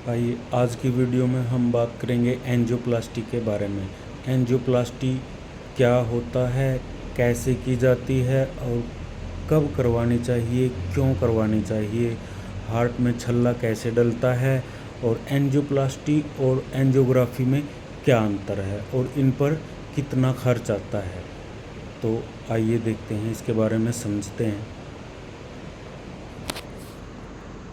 आइए आज की वीडियो में हम बात करेंगे एंजियोप्लास्टी के बारे में। एंजियोप्लास्टी क्या होता है, कैसे की जाती है और कब करवानी चाहिए, क्यों करवानी चाहिए, हार्ट में छल्ला कैसे डलता है और एंजियोप्लास्टी और एंजियोग्राफी में क्या अंतर है और इन पर कितना खर्च आता है। तो आइए देखते हैं, इसके बारे में समझते हैं।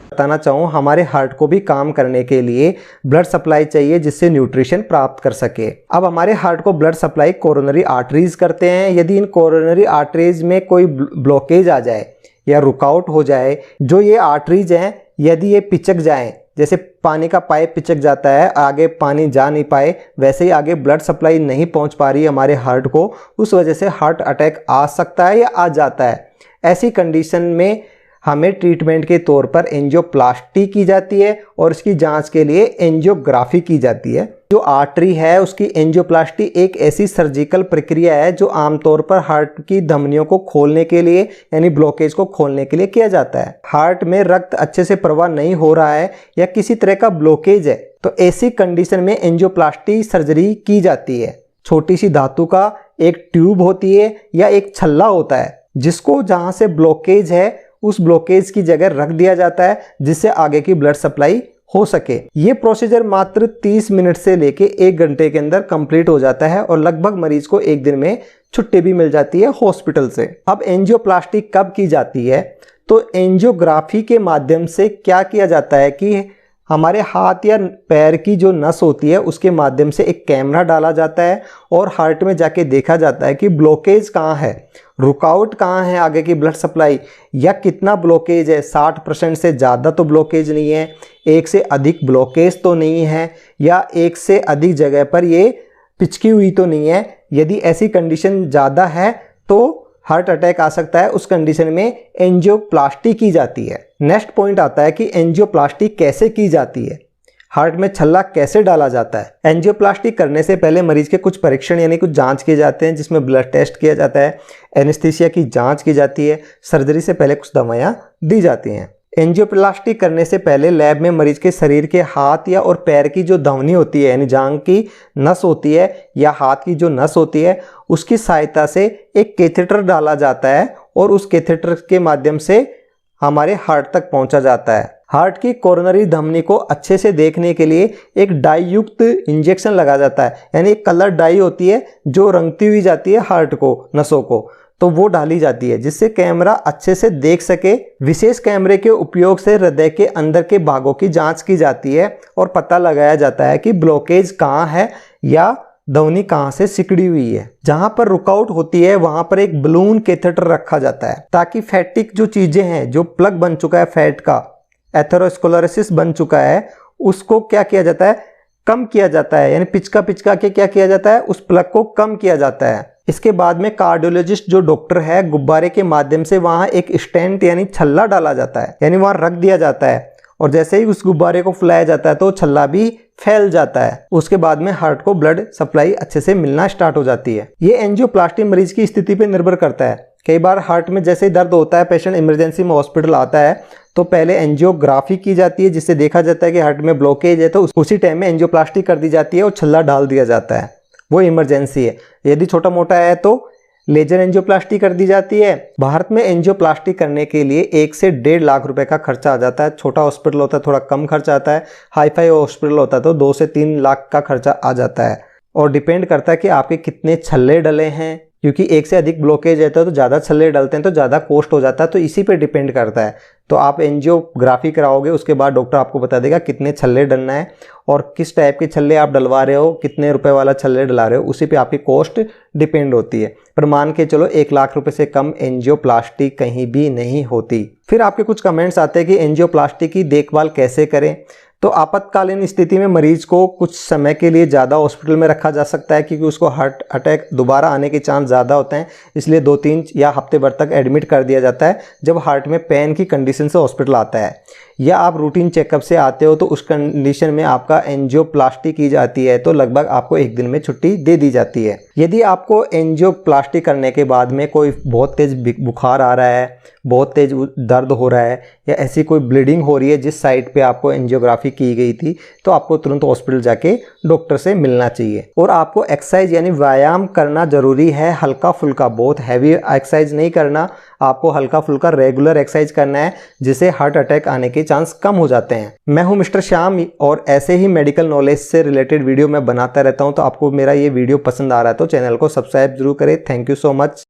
बताना चाहूँ, हमारे हार्ट को भी काम करने के लिए ब्लड सप्लाई चाहिए जिससे न्यूट्रिशन प्राप्त कर सके। अब हमारे हार्ट को ब्लड सप्लाई कोरोनरी आर्टरीज करते हैं। यदि इन कोरोनरी आर्टरीज में कोई ब्लॉकेज आ जाए या रुकावट हो जाए, जो ये आर्टरीज हैं यदि ये पिचक जाएं, जैसे पानी का पाइप पिचक जाता है, आगे पानी जा नहीं पाए, वैसे ही आगे ब्लड सप्लाई नहीं पहुंच पा रही हमारे हार्ट को, उस वजह से हार्ट अटैक आ सकता है या आ जाता है। ऐसी कंडीशन में हमें ट्रीटमेंट के तौर पर एंजियोप्लास्टी की जाती है और इसकी जांच के लिए एंजियोग्राफी की जाती है। जो आर्टरी है उसकी एंजियोप्लास्टी एक ऐसी सर्जिकल प्रक्रिया है जो आमतौर पर हार्ट की धमनियों को खोलने के लिए यानी ब्लॉकेज को खोलने के लिए किया जाता है। हार्ट में रक्त अच्छे से प्रवाह नहीं हो रहा है या किसी तरह का ब्लॉकेज है, तो ऐसी कंडीशन में एंजियोप्लास्टी सर्जरी की जाती है। छोटी सी धातु का एक ट्यूब होती है या एक छल्ला होता है जिसको जहां से ब्लॉकेज है उस ब्लॉकेज की जगह रख दिया जाता है जिससे आगे की ब्लड सप्लाई हो सके। ये प्रोसीजर मात्र 30 मिनट से लेके 1 घंटे के अंदर कंप्लीट हो जाता है और लगभग मरीज को 1 दिन में छुट्टी भी मिल जाती है हॉस्पिटल से। अब एंजियोप्लास्टी कब की जाती है, तो एंजियोग्राफी के माध्यम से क्या किया जाता है कि हमारे हाथ या पैर की जो नस होती है उसके माध्यम से एक कैमरा डाला जाता है और हार्ट में जाके देखा जाता है कि ब्लॉकेज कहाँ है, रुकावट कहाँ है आगे की ब्लड सप्लाई, या कितना ब्लॉकेज है। 60% से ज़्यादा तो ब्लॉकेज नहीं है, 1 से अधिक ब्लॉकेज तो नहीं है, या 1 से अधिक जगह पर ये पिचकी हुई तो नहीं है। यदि ऐसी कंडीशन ज़्यादा है तो हार्ट अटैक आ सकता है। उस कंडीशन में एंजियोप्लास्टी की जाती है। नेक्स्ट पॉइंट आता है कि एंजियोप्लास्टी कैसे की जाती है, हार्ट में छल्ला कैसे डाला जाता है। एंजियोप्लास्टी करने से पहले मरीज के कुछ परीक्षण यानी कुछ जांच किए जाते हैं जिसमें ब्लड टेस्ट किया जाता है, एनेस्थीसिया की जांच की जाती है, सर्जरी से पहले कुछ दवाइयाँ दी जाती हैं। एंजियोप्लास्टी करने से पहले लैब में मरीज के शरीर के हाथ या और पैर की जो धमनी होती है यानी जांघ की नस होती है या हाथ की जो नस होती है उसकी सहायता से एक कैथेटर डाला जाता है और उस कैथेटर के माध्यम से हमारे हार्ट तक पहुंचा जाता है। हार्ट की कोरोनरी धमनी को अच्छे से देखने के लिए एक डाई युक्त इंजेक्शन लगा जाता है, यानी एक कलर डाई होती है जो रंगती हुई जाती है हार्ट को, नसों को, तो वो डाली जाती है जिससे कैमरा अच्छे से देख सके। विशेष कैमरे के उपयोग से हृदय के अंदर के भागों की जांच की जाती है और पता लगाया जाता है कि ब्लॉकेज कहाँ है या धमनी कहाँ से सिकड़ी हुई है। जहां पर रुकावट होती है वहां पर एक बलून कैथेटर रखा जाता है ताकि फैटिक जो चीजें हैं, जो प्लग बन चुका है फैट का, एथेरोस्क्लेरोसिस बन चुका है, उसको क्या किया जाता है, कम किया जाता है, यानी पिचका के क्या किया जाता है, उस प्लग को कम किया जाता है। इसके बाद में कार्डियोलॉजिस्ट जो डॉक्टर है गुब्बारे के माध्यम से वहां एक स्टेंट यानी छल्ला डाला जाता है, यानी वहां रख दिया जाता है और जैसे ही उस गुब्बारे को फुलाया जाता है तो छल्ला भी फैल जाता है। उसके बाद में हार्ट को ब्लड सप्लाई अच्छे से मिलना स्टार्ट हो जाती है। ये एंजियोप्लास्टी मरीज की स्थिति पर निर्भर करता है। कई बार हार्ट में जैसे ही दर्द होता है, पेशेंट इमरजेंसी में हॉस्पिटल आता है तो पहले एंजियोग्राफी की जाती है जिससे देखा जाता है कि हार्ट में ब्लॉकेज है, तो उसी टाइम में एंजियोप्लास्टी कर दी जाती है और छल्ला डाल दिया जाता है, वो इमरजेंसी है। यदि छोटा मोटा है तो लेजर एंजियोप्लास्टी कर दी जाती है। भारत में एंजियोप्लास्टी करने के लिए 1 से 1.5 लाख रुपए का खर्चा आ जाता है। छोटा हॉस्पिटल होता है थोड़ा कम खर्चा आता है, हाईफाई हॉस्पिटल होता है तो 2 से 3 लाख का खर्चा आ जाता है और डिपेंड करता है कि आपके कितने छल्ले डले हैं, क्योंकि 1 से अधिक ब्लॉकेज रहता है तो ज़्यादा छल्ले डलते हैं तो ज़्यादा कॉस्ट हो जाता है, तो इसी पे डिपेंड करता है। तो आप एंजियोग्राफी कराओगे उसके बाद डॉक्टर आपको बता देगा कितने छल्ले डलना है और किस टाइप के छल्ले आप डलवा रहे हो, कितने रुपए वाला छल्ले डला रहे हो, उसी पे आपकी कॉस्ट डिपेंड होती है। पर मान के चलो 1 लाख रुपए से कम एंजियोप्लास्टी कहीं भी नहीं होती। फिर आपके कुछ कमेंट्स आते हैं कि एंजियोप्लास्टी की देखभाल कैसे करें। तो आपातकालीन स्थिति में मरीज को कुछ समय के लिए ज़्यादा हॉस्पिटल में रखा जा सकता है क्योंकि उसको हार्ट अटैक दोबारा आने के चांस ज़्यादा होते हैं, इसलिए 2-3 या हफ्ते भर तक एडमिट कर दिया जाता है जब हार्ट में पेन की कंडीशन से हॉस्पिटल आता है। या आप रूटीन चेकअप से आते हो तो उस कंडीशन में आपका एंजियोप्लास्टी की जाती है तो लगभग आपको 1 दिन में छुट्टी दे दी जाती है। यदि आपको एंजियोप्लास्टी करने के बाद में कोई बहुत तेज बुखार आ रहा है, बहुत तेज दर्द हो रहा है या ऐसी कोई ब्लीडिंग हो रही है जिस साइड पे आपको एंजियोग्राफी की गई थी, तो आपको तुरंत हॉस्पिटल जाके डॉक्टर से मिलना चाहिए। और आपको एक्सरसाइज यानी व्यायाम करना जरूरी है, हल्का फुल्का, बहुत हैवी एक्सरसाइज नहीं करना, आपको हल्का फुल्का रेगुलर एक्सरसाइज करना है जिससे हार्ट अटैक आने के चांस कम हो जाते हैं। मैं हूं मिस्टर श्याम और ऐसे ही मेडिकल नॉलेज से रिलेटेड वीडियो मैं बनाता रहता हूं, तो आपको मेरा ये वीडियो पसंद आ रहा है तो चैनल को सब्सक्राइब जरूर करें। Thank you so much.